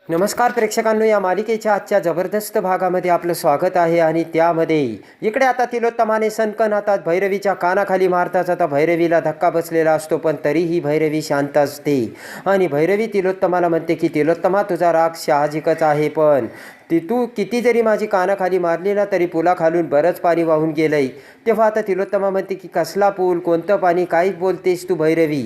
नमस्कार प्रेक्षकांनो, या मालिकेच्या आजच्या जबरदस्त भागामध्ये आपलं स्वागत आहे. आणि त्यामध्ये इकडे आता तिलोत्तमाने सनकन हातात भैरवीच्या कानाखाली मारताच आता भैरवीला धक्का बसलेला असतो, पण तरीही भैरवी शांत असते. आणि भैरवी तिलोत्तमाला म्हणते की तिलोत्तमा, तुझा राग साहजिकच आहे, पण तू किती जरी माझी कानाखाली मारली ना तरी पुलाखालून बरंच पाणी वाहून गेलंय. तेव्हा आता तिलोत्तमा म्हणते की कसला पूल, कोणतं पाणी, काय बोलतेस तू भैरवी.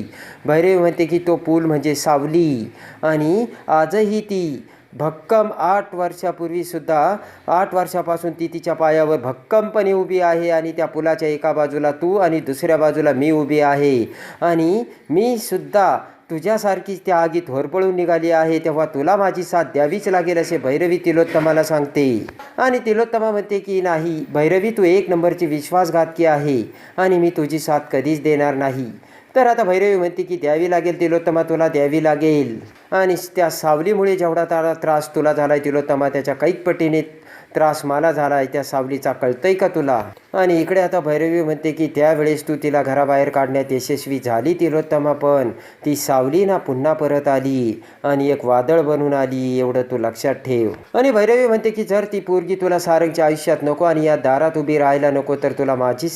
भैरवी म्हणते की तो पूल म्हणजे सावली, आणि आजही ती भक्कम 8 वर्षापूर्वीसुद्धा 8 वर्षापासून ती तिच्या पायावर भक्कमपणे उभी आहे. आणि त्या पुलाच्या एका बाजूला तू आणि दुसऱ्या बाजूला मी उभी आहे. आणि मी सुद्धा तुझ्यासारखीच त्या आगीत होरपळून निघाली आहे, तेव्हा तुला माझी साथ द्यावीच लागेल असे भैरवी तिलोत्तमाला सांगते. आणि तिलोत्तमा म्हणते की नाही भैरवी, तू एक नंबरची विश्वासघातकी आहे आणि मी तुझी साथ कधीच देणार नाही. तर आता भैरवी म्हणते की द्यावी लागेल तिलोत्तमा, तुला द्यावी लागेल. आणि त्या सावलीमुळे जेवढा त्रास तुला झाला आहे तिलोत्तमा, त्याच्या कैक पटीने त्रास मला झाला आहे. त्या सावलीचा कळतंय का तुला. आणि इकडे आता भैरवी म्हणते की त्यावेळेस तू तिला घराबाहेर काढण्यात यशस्वी झाली तिलोत्तमा, पण ती सावली ना पुन्हा परत आली आणि एक वादळ बनून आली, एवढं तू लक्षात ठेव. आणि भैरवी म्हणते की जर ती पोरगी तुला सारंगच्या आयुष्यात नको आणि या दारात उभी राहायला नको, तर तुला माझीच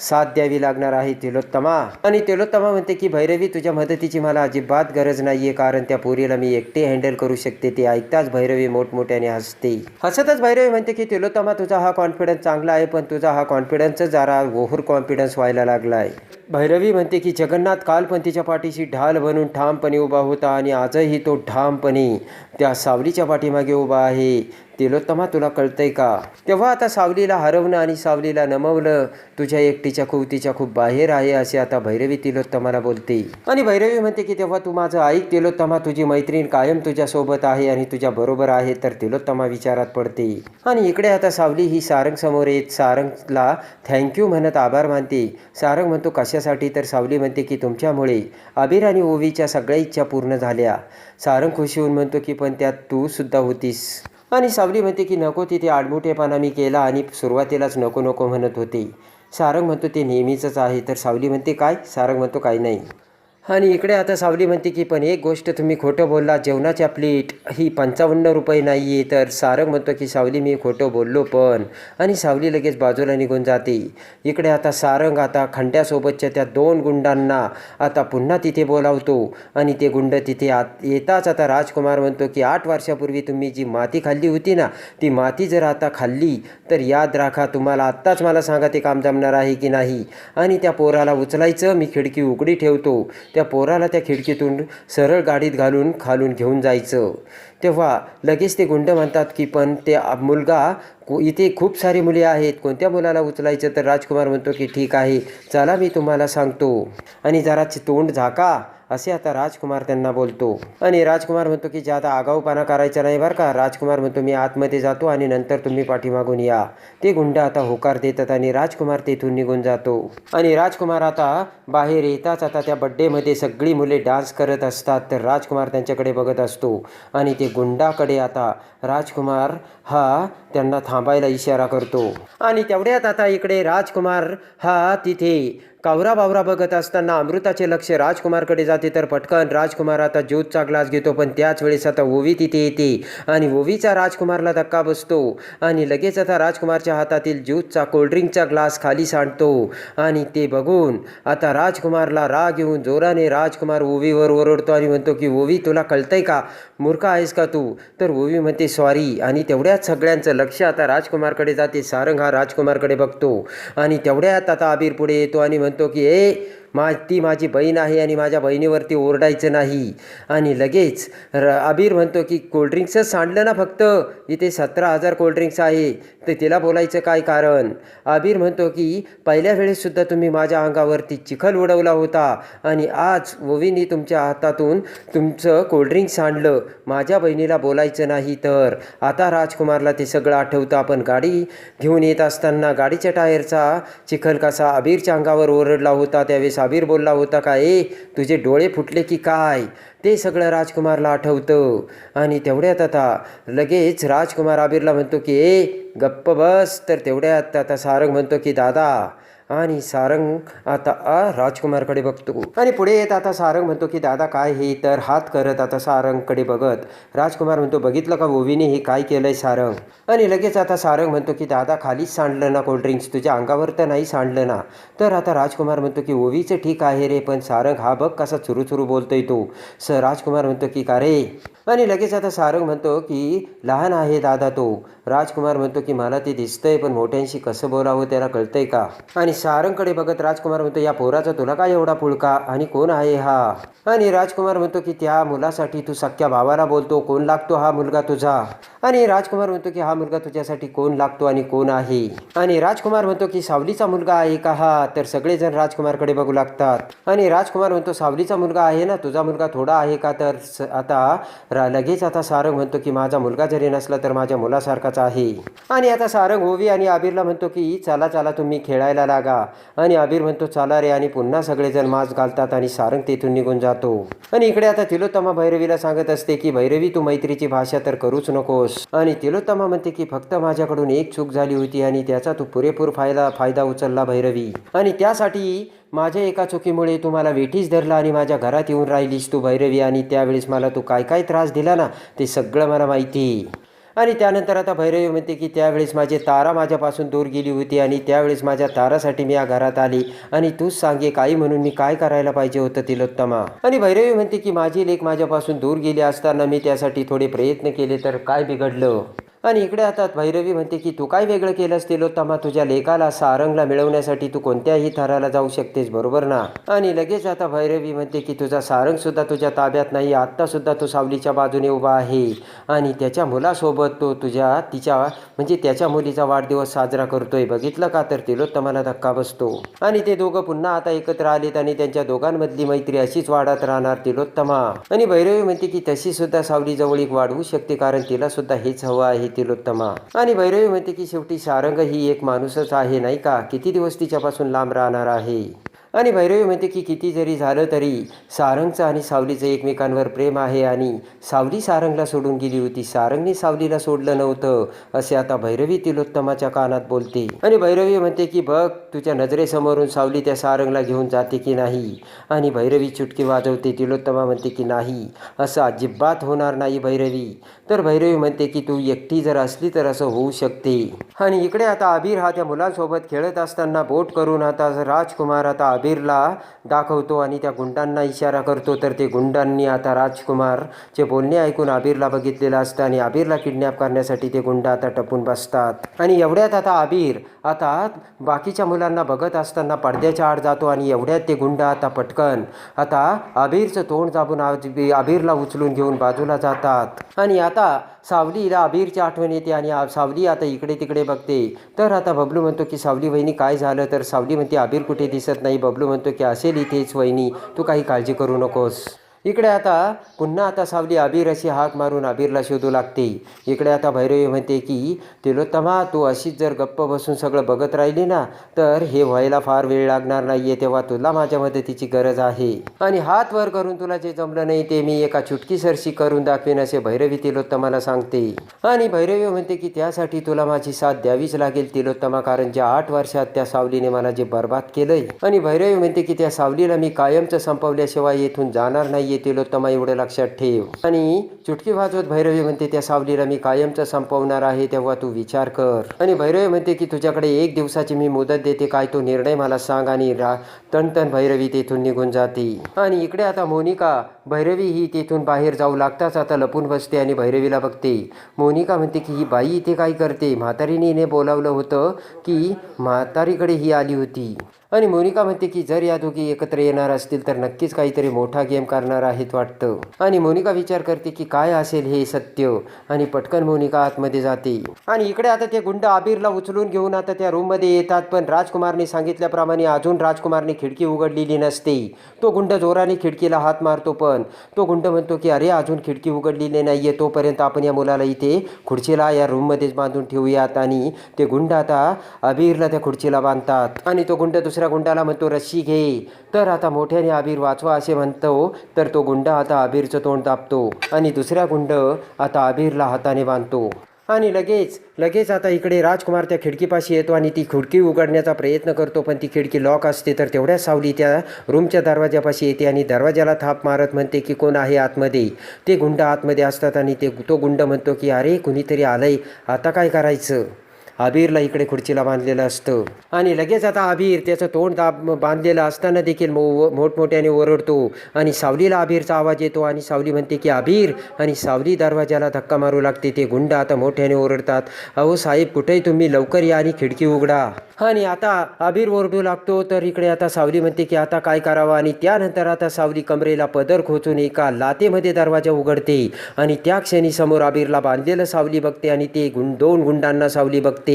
साथ द्यावी लागणार आहे तिलोत्तमा. आणि तिलोत्तमा म्हणते की भैरवी, तुझ्या मदतीची मला अजिबात गरज नाही आहे, कारण त्या पोरीला मी एकटे हँडल करू शकते. ते ऐकताच भैरवी मोठमोठ्याने हसते. हसतच भैरवी म्हणते की तिलोत्तमा, तुझा हा कॉन्फिडन्स चांगला आहे, पण तुझा हा कॉन्फिडन्स जरा ओव्हर कॉन्फिडन्स व्हायला लागला आहे. भैरवी म्हणते की जगन्नाथ काल पण तिच्या पाठीशी ढाल बनून ठामपणे उभा होता आणि आजही तो ठामपणे त्या सावलीच्या पाठीमागे उभा आहे. तिलोत्तमा, तुला कळतंय का. तेव्हा आता सावलीला हरवणं आणि सावलीला नमवलं तुझ्या एकटीच्या खूप खूप बाहेर आहे, असे आता भैरवी तिलोत्तमाला बोलते. आणि भैरवी म्हणते की तेव्हा तू माझं ऐक तिलोत्तमा, तुझी मैत्रीण कायम तुझ्यासोबत आहे आणि तुझ्या बरोबर आहे. तर तिलोत्तमा विचारात पडते. आणि इकडे आता सावली ही सारंग समोर येत सारंगला थँक्यू म्हणत आभार मानते. सारंग म्हणतो कशासाठी, तर सावली म्हणते की तुमच्यामुळे अबीर आणि ओवीच्या सगळ्या इच्छा पूर्ण झाल्या. सारंग खुशी होऊन म्हणतो की पण त्यात तू सुद्धा होतीस. आणि सावली म्हणते की नको, तिथे आडमुठेपणा मी केला आणि सुरुवातीलाच नको नको म्हणत होते. सारंग म्हणतो ते नेहमीचंच आहे. तर सावली म्हणते काय. सारंग म्हणतो काही नाही. आणि इकडे आता सावली म्हणते की पण एक गोष्ट तुम्ही खोटं बोलला, जेवणाच्या प्लेट ही 55 रुपये नाही आहे. तर सारंग म्हणतो की सावली मी खोटं बोललो पण. आणि सावली लगेच बाजूला निघून जाते. इकडे आता सारंग आता खंड्यासोबतच्या त्या 2 गुंडांना आता पुन्हा तिथे बोलावतो. आणि ते गुंड तिथे येताच आता राजकुमार म्हणतो की 8 वर्षापूर्वी तुम्ही जी माती खाल्ली होती ना, ती माती जर आता खाल्ली तर याद राखा, तुम्हाला आत्ताच मला सांगा ते काम जमणार आहे की नाही. आणि त्या पोराला उचलायचं, मी खिडकी उघडी ठेवतो, त्या पोराला त्या खिडकीतून सरळ गाडीत घालून खालून घेऊन जायचं. तेव्हा लगेच ते गुंड म्हणतात की पण ते मुलगा इथे खूप सारी मुले आहेत, कोणत्या मुलाला उचलायचं. तर राजकुमार म्हणतो की ठीक आहे, चला मी तुम्हाला सांगतो, आणि जरा तोंड झाका, असे आता राजकुमार त्यांना बोलतो. आणि राजकुमार म्हणतो की जादा आगाऊपणा करायचा नाही बरं का. राजकुमार म्हणतो मी आतमध्ये जातो आणि नंतर तुम्ही पाठीमागून या. ते गुंड आता होकार देतात आणि राजकुमार तेथून निघून जातो. आणि राजकुमार आता बाहेर येताच आता त्या बड्डेमध्ये सगळी मुले डान्स करत असतात. तर राजकुमार त्यांच्याकडे बघत असतो आणि ते गुंडाकडे आता राजकुमार हा त्यांना थांबायला इशारा करतो. आणि तेवढ्यात आता इकडे राजकुमार हा तिथे कावरा बावरा बघत असताना अमृताचे लक्ष राजकुमारकडे जाते. तर पटकन राजकुमार आता ज्यूसचा ग्लास घेतो, पण त्याच वेळेस आता ओवी तिथे येते आणि ओवीचा राजकुमारला धक्का बसतो. आणि लगेच आता राजकुमारच्या हातातील ज्यूसचा कोल्ड्रिंकचा ग्लास खाली सांडतो. आणि ते बघून आता राजकुमारला राग येऊन जोराने राजकुमार ओवीवर ओरडतो आणि म्हणतो की ओवी, तुला कळतंय का, मूर्ख आहेस का तू. तर ओवी म्हणते सॉरी. आणि तेवढ्यात सगळ्यांचं लक्ष आता राजकुमारकडे जाते. सारंग हा राजकुमारकडे बघतो आणि तेवढ्यात आता अबीर पुढे येतो आणि म्हणतो की ती माझी बहीण आहे आणि माझ्या बहिणीवरती ओरडायचं नाही. आणि लगेच अबीर म्हणतो की कोल्ड्रिंक्सच सांडलं ना फक्त, इथे 17,000 कोल्ड्रिंक्स आहे, तर तिला बोलायचं काय कारण. अबीर म्हणतो की पहिल्या वेळेससुद्धा तुम्ही माझ्या अंगावरती चिखल उडवला होता आणि आज ओवीनी तुमच्या हातातून तुमचं कोल्ड्रिंक्स सांडलं, माझ्या बहिणीला बोलायचं नाही. तर आता राजकुमारला ते सगळं आठवतं. आपण गाडी घेऊन येत असताना गाडीच्या टायरचा चिखल कसा अबीरच्या अंगावर ओरडला होता, त्यावेळेस अबीर बोलला होता का तुझे डोळे फुटले की काय, ते सगळं राजकुमारला आठवतं. आणि तेवढ्यात आता लगेच राजकुमार अबीरला म्हणतो की गप्प बस. तर तेवढ्यात आता सारंग म्हणतो की दादा, आणि सारंग आता राजकुमारकडे बघतो आणि पुढे येत आता सारंग म्हणतो की दादा काय हे, तर हात करत आता सारंगकडे बघत राजकुमार म्हणतो बघितलं का ओवीने हे काय केलंय सारंग. आणि लगेच आता सारंग म्हणतो की दादा खालीच सांडलं ना कोल्ड्रिंक्स, तुझ्या अंगावर तर नाही सांडलं ना. तर आता राजकुमार म्हणतो की ओवीचं ठीक आहे रे, पण सारंग हा बघ कसा चुरू बोलतोय तो. राजकुमार म्हणतो की का रे. आणि लगेच आता सारंग म्हणतो की लहान आहे दादा तो. राजकुमार म्हणतो की मला ते दिसतंय, पण मोठ्यांशी कसं बोलावं त्याला कळतंय का. आणि सारंगकडे बघत राजकुमार म्हणतो या पोराचा तुला काय एवढा पुळका, आणि कोण आहे हा. आणि राजकुमार म्हणतो की त्या मुलासाठी तू सख्या भावाला बोलतो, कोण लागतो हा मुलगा तुझा. आणि राजकुमार म्हणतो की हा मुलगा तुझ्यासाठी कोण लागतो आणि कोण आहे. आणि राजकुमार म्हणतो की सावलीचा मुलगा आहे का हा. तर सगळेजण राजकुमारकडे बघू लागतात. आणि राजकुमार म्हणतो सावलीचा मुलगा आहे ना, तुझा मुलगा थोडा आहे का. तर आता लगेच आता सारंग म्हणतो की माझा मुलगा जरी नसला तर माझ्या मुलासारखाच आहे. आणि आता सारंग ओवी आणि अबीरला म्हणतो की चला चला तुम्ही खेळायला लागा. आणि अबीर म्हणतो चला रे, आणि पुन्हा सगळेजण मास्क घालतात आणि सारंग तेथून निघून जातो. आणि इकडे आता तिलोत्तमा भैरवीला सांगत असते की भैरवी तू मैत्रीची भाषा तर करूच नकोस. आणि तिलोत्तमा म्हणते की फक्त माझ्याकडून एक चूक झाली होती आणि त्याचा तू पुरेपूर फायदा उचलला भैरवी, आणि त्यासाठी माझ्या एका चुकीमुळे तू मला वेठीस धरला आणि माझ्या घरात येऊन राहिलीस तू भैरवी, आणि त्यावेळेस मला तू काय काय त्रास दिला ना ते सगळं मला माहिती. आणि त्यानंतर आता भैरवी म्हणते की त्यावेळेस माझी तारा माझ्यापासून दूर गेली होती आणि त्यावेळेस माझ्या तारासाठी मी या घरात आली, आणि तूच सांगे काही म्हणून मी काय करायला पाहिजे होतं तिलोत्तमा. आणि भैरवी म्हणते की माझी लेक माझ्यापासून दूर गेली असताना मी त्यासाठी थोडे प्रयत्न केले तर काय बिघडलं. आणि इकडे आता भैरवी म्हणते की तू काय वेगळं केलंस तिलोत्तमा, तुझ्या लेकाला सारंगला मिळवण्यासाठी तू कोणत्याही थराला जाऊ शकतेस बरोबर ना. आणि लगेच आता भैरवी म्हणते की तुझा सारंग सुद्धा तुझ्या ताब्यात नाही, आत्ता सुद्धा तो सावलीच्या बाजूने उभा आहे आणि त्याच्या मुलासोबत तो म्हणजे त्याच्या मुलीचा वाढदिवस साजरा करतोय, बघितलं का. तर तिलोत्तमाला धक्का बसतो आणि ते दोघं पुन्हा आता एकत्र आलेत आणि त्यांच्या दोघांमधली मैत्री अशीच वाढत राहणार तिलोत्तमा. आणि भैरवी म्हणते की तशी सुद्धा सावली जवळीक वाढवू शकते, कारण तिला सुद्धा हेच हवं आहे तिलोत्तमा. आणि भैरवी म्हणते की शेवटी सारंग ही एक माणूसच आहे नाही का, किती दिवस तिच्यापासून लांब राहणार आहे. आणि भैरवी म्हणते की किती जरी झालं तरी सारंगचं आणि सावलीचं एकमेकांवर प्रेम आहे, आणि सावली सारंगला सोडून गेली होती, सारंगने सावलीला सोडलं नव्हतं, असे आता भैरवी तिलोत्तमाच्या कानात बोलते. आणि भैरवी म्हणते की बघ तुझ्या नजरेसमोरून सावली त्या सारंगला घेऊन जाते की नाही. आणि भैरवी चुटकी वाजवते. तिलोत्तमा म्हणते की नाही, असं अजिबात होणार नाही भैरवी. तर भैरवी म्हणते की तू एकटी जर असली तर असं होऊ शकते. आणि इकडे आता अबीर हा त्या मुलांसोबत खेळत असताना बोट करून आता राजकुमार आता अबीरला दाखवतो आणि त्या गुंडांना इशारा करतो. तर ते गुंडांनी आता राजकुमारचे बोलणे ऐकून अबीरला बघितलेलं असतं आणि अबीरला किडनॅप करण्यासाठी ते गुंड आता टपून बसतात. आणि एवढ्यात आता अबीर आता बाकीच्या मुलांना बघत असताना पडद्याच्या आड जातो आणि एवढ्यात ते गुंड आता पटकन आता अबीरचं तोंड दाबून अबीरला उचलून घेऊन बाजूला जातात. आणि आता सावलीला अबीरची आठवण येते आणि सावली आता इकडे तिकडे बघते. तर आता बबलू म्हणतो की सावली वहिनी काय झालं. तर सावली म्हणते अबीर कुठे दिसत नाही. बबलू म्हणतो की असेल इथेच वहिनी, तू काही काळजी करू नकोस. इकडे आता पुन्हा आता सावली अबीर अशी हाक मारून अबीरला शोधू लागते. इकडे आता भैरवी म्हणते की तिलोत्तमा तू अशीच जर गप्प बसून सगळं बघत राहिली ना तर हे व्हायला फार वेळ लागणार नाहीये, तेव्हा तुला माझ्या मदतीची गरज आहे, आणि हात वर करून तुला जे जमलं नाही ते मी एका चुटकीसरशी करून दाखवेन, असे भैरवी तिलोत्तमाला सांगते. आणि भैरवी म्हणते की त्यासाठी तुला माझी साथ द्यावीच लागेल तिलोत्तमा, कारण ज्या 8 वर्षात त्या सावलीने मला जे बर्बाद केलंय. आणि भैरवी म्हणते की त्या सावलीला मी कायमचं संपवल्याशिवाय येथून जाणार नाही तिलोत्तमा, एवढं लक्षात ठेव. आणि चुटकी वाजवत भैरवी म्हणते त्या सावलीला मी कायमचं संपवणार आहे, तेव्हा तू विचार कर. आणि भैरवी म्हणते की तुझ्याकडे 1 दिवसाची मी मुदत देते, काय तो निर्णय मला सांग. आणि तणतण भैरवी तेथून निघून जाते. आणि इकडे आता मोनिका भैरवी ही तेथून बाहेर जाऊ लागताच आता लपून बसते आणि भैरवीला बघते. मोनिका म्हणते की ही बाई इथे काय करते, म्हातारीने बोलावलं होतं की म्हातारीकडे ही आली होती. आणि मोनिका म्हणते की जर या दोघी एकत्र येणार असतील तर नक्कीच काहीतरी मोठा गेम करणार आहेत वाटतं. आणि मोनिका विचार करते की काय असेल हे सत्य, आणि पटकन मोनिका आतमध्ये जाते. आणि इकडे आता ते गुंड अबीरला उचलून घेऊन आता त्या रूममध्ये येतात, पण राजकुमारने सांगितल्याप्रमाणे अजून राजकुमारने खिडकी उघडलेली नसते. तो गुंड जोराने खिडकीला हात मारतो, पण तो गुंड म्हणतो की अरे अजून खिडकी उघडलेली नाहीये, तोपर्यंत आपण या मुलाला इथे खुर्चीला या रूममध्येच बांधून ठेवूयात. आणि ते गुंड आता अबीरला त्या खुर्चीला बांधतात. आणि तो गुंड दुसऱ्या गुंडाला म्हणतो रस्सी घे. तर आता मोठ्याने अबीर वाचवा असे म्हणतो. तर तो गुंड आता अबीरचं तोंड दाबतो आणि दुसऱ्या गुंड आता अबीरला हाताने बांधतो. आणि लगेच आता इकडे राजकुमार त्या खिडकीपाशी येतो आणि ती खिडकी उघडण्याचा प्रयत्न करतो, पण ती खिडकी लॉक असते. तर तेवढ्याच सावली त्या रूमच्या दरवाजापाशी येते आणि दरवाजाला थाप मारत म्हणते की कोण आहे आतमध्ये. ते गुंड आतमध्ये असतात आणि तो गुंड म्हणतो की अरे कुणीतरी आलंय, आता काय करायचं. अबीरला इकडे खुर्चीला बांधलेलं असतं आणि लगेच आता अबीर त्याचं तोंड बांधलेलं असताना देखील मोठमोठ्याने ओरडतो आणि सावलीला अबीरचा आवाज येतो आणि सावली म्हणते की अबीर, आणि सावली दरवाजाला धक्का मारू लागते. ते गुंड आता मोठ्याने ओरडतात, अहो साहेब कुठेही तुम्ही, लवकर या आणि खिडकी उघडा. आणि आता अबीर ओरडू लागतो. तर इकडे आता सावली म्हणते की आता काय करावं, आणि त्यानंतर आता सावली कमरेला पदर खोचून एका लातेमध्ये दरवाजा उघडते आणि त्या क्षणी समोर अबीरला बांधलेलं सावली बघते आणि ते दोन गुंडांना सावली बघते.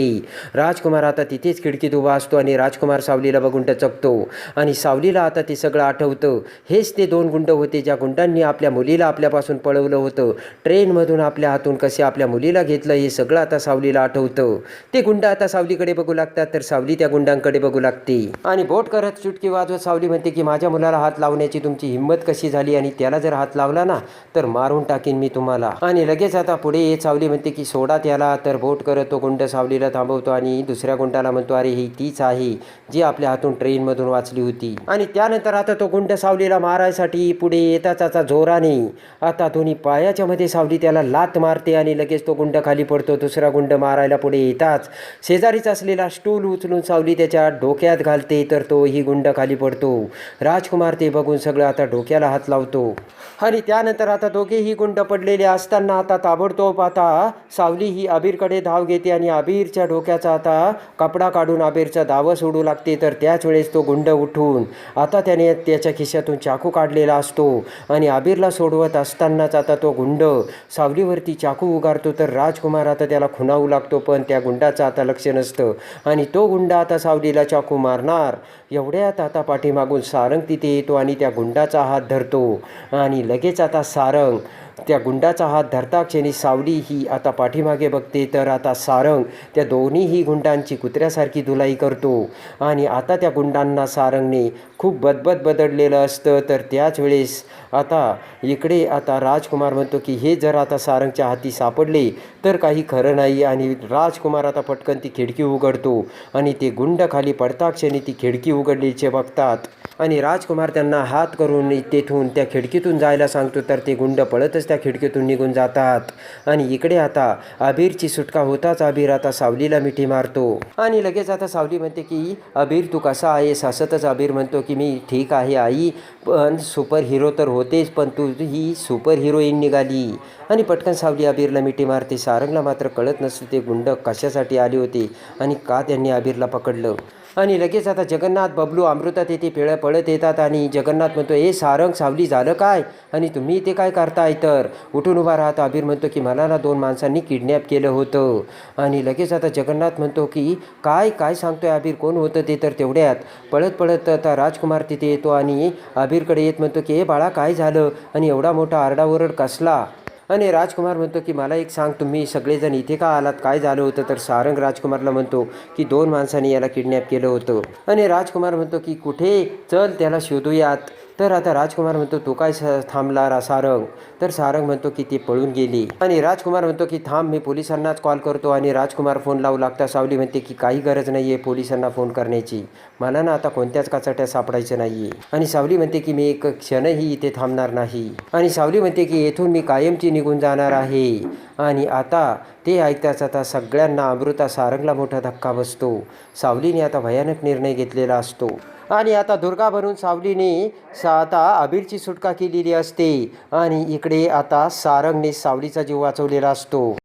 राजकुमार आता तिथेच खिडकीत उभा असतो आणि राजकुमार सावलीला बघून टचकतो आणि सावलीला आता ते सगळं आठवतं. हेच ते दोन गुंड होते ज्या गुंडांनी आपल्या मुलीला आपल्यापासून पळवलं होतं, ट्रेनमधून आपल्या हातून कसे आपल्या मुलीला घेतलं, हे सगळं आता सावलीला आठवतं. ते गुंड आता सावलीकडे बघू लागतात, तर सावली त्या गुंडांकडे बघू लागते आणि बोट करत चुटकी वाजवत सावली म्हणते की माझ्या मुलाला हात लावण्याची तुमची हिंमत कशी झाली, आणि त्याला जर हात लावला ना तर मारून टाकीन मी तुम्हाला. आणि लगेच आता पुढे येत सावली म्हणते की सोडा त्याला. तर बोट करत तो गुंड सावलीला थांबवतो आणि दुसऱ्या गुंडाला म्हणतो अरे ही तीच आहे जी आपल्या हातून ट्रेनमधून वाचली होती. आणि त्यानंतर आता तो गुंड सावलीला मारायसाठी पुढे येताच आता जोराने आता दोन्ही पायाच्या मध्ये सावली त्याला लात मारते आणि लगेच तो गुंड खाली पडतो. दुसरा गुंड मारायला पुढे येताच शेजारीच असलेला स्टूल उचलून सावली त्याच्या डोक्यात घालते, तर तोही गुंड खाली पडतो. राजकुमार ते बघून सगळं आता डोक्याला हात लावतो आणि त्यानंतर आता दोघेही गुंड पडलेले असताना आता ताबडतोब आता सावली ही अबीरकडे धाव घेते आणि अबीरच्या डोक्याचा आता कपडा काढून अबीरचा दावा सोडू लागते. तर त्याच वेळेस तो गुंड उठून आता त्याने त्याच्या खिशातून चाकू काढलेला असतो आणि अबीरला सोडवत असतानाच आता तो गुंड सावलीवरती चाकू उगारतो. तर राजकुमार आता त्याला खुणावू लागतो, पण त्या गुंडाचं आता लक्ष नसतं आणि तो गुंड आता सावलीला चाकू मारणार एवढ्यात आता पाठीमागून सारंग तिथे येतो आणि त्या गुंडाचा हात धरतो आणि लगेच आता सारंग त्या गुंडाचा हात धरता क्षणी सावली ही आता पाठीमागे बघते. तर आता सारंग त्या दोन्हीही गुंडांची कुत्र्यासारखी धुलाई करतो आणि आता त्या गुंडांना सारंगने खूप बदलेलं असतं. तर त्याच वेळेस आता इकडे आता राजकुमार म्हणतो की हे जर आता सारंगच्या हाती सापडले तर काही खरं नाही, आणि राजकुमार आता पटकन ती खिडकी उघडतो आणि ते गुंड खाली पडता क्षणी ती खिडकी उघडलीचे बघतात आणि राजकुमार त्यांना हात करून तेथून त्या खिडकीतून जायला सांगतो. तर ते गुंड पळतच त्या खिडकीतून निघून जातात आणि इकडे आता अबीरची सुटका होताच अबीर आता सावलीला मिठी मारतो आणि लगेच आता सावली म्हणते की अबीर तू कसा आहेस. हसतच अबीर म्हणतो की मी ठीक आहे आई, पण सुपर हिरो तर होतेच, पण तू ही सुपर हिरोईन निघाली. आणि पटकन सावली अबीरला मिठी मारते. सारंगला मात्र कळत नसते ते गुंड कशासाठी आले होते आणि का त्यांनी अबीरला पकडलं. आणि लगेच आता जगन्नाथ, बबलू, अमृता तिथे पळत येतात आणि जगन्नाथ म्हणतो ए सारंग, सावली झालं काय, आणि तुम्ही इथे काय करताय. तर उठून उभा राहता. अबीर म्हणतो की मला ना 2 माणसांनी किडनॅप केलं होतं. आणि लगेच आता जगन्नाथ म्हणतो की काय सांगतोय अबीर, कोण होतं ते. तर तेवढ्यात पळत आता राजकुमार तिथे येतो आणि अबीरकडे येत म्हणतो की ए बाळा काय झालं, आणि एवढा मोठा आरडाओरड कसला. आणि राजकुमार म्हणतो की मला एक सांग, तुम्ही सगळेजण इथे का आलात, काय झालं होतं. तर सारंग राजकुमारला म्हणतो की 2 माणसांनी याला किडनॅप केलं होतं. आणि राजकुमार म्हणतो की कुठे, चल त्याला शोधूयात. तर आता राजकुमार म्हणतो तो काय थांबला सारंग. तर सारंग म्हणतो की ती पळून गेली. आणि राजकुमार म्हणतो की थांब मी पोलिसांनाच कॉल करतो. आणि राजकुमार फोन लावू लागता. सावली म्हणते की काही गरज नाही आहे पोलिसांना फोन करण्याची, मला ना आता कोणत्याच काचाट्या सापडायचं नाही आहे. आणि सावली म्हणते की मी एक क्षणही इथे थांबणार नाही. आणि सावली म्हणते की येथून मी कायमची निघून जाणार आहे. आणि आता ते ऐकताच आता सगळ्यांना अमृता, सारंगला मोठा धक्का बसतो. सावलीने आता भयानक निर्णय घेतलेला असतो आणि आता दुर्गा बनून सावलीने आता अबीरची सुटका केलेली असते आणि इकडे आता सारंगने सावलीचा जीव वाचवलेला असतो.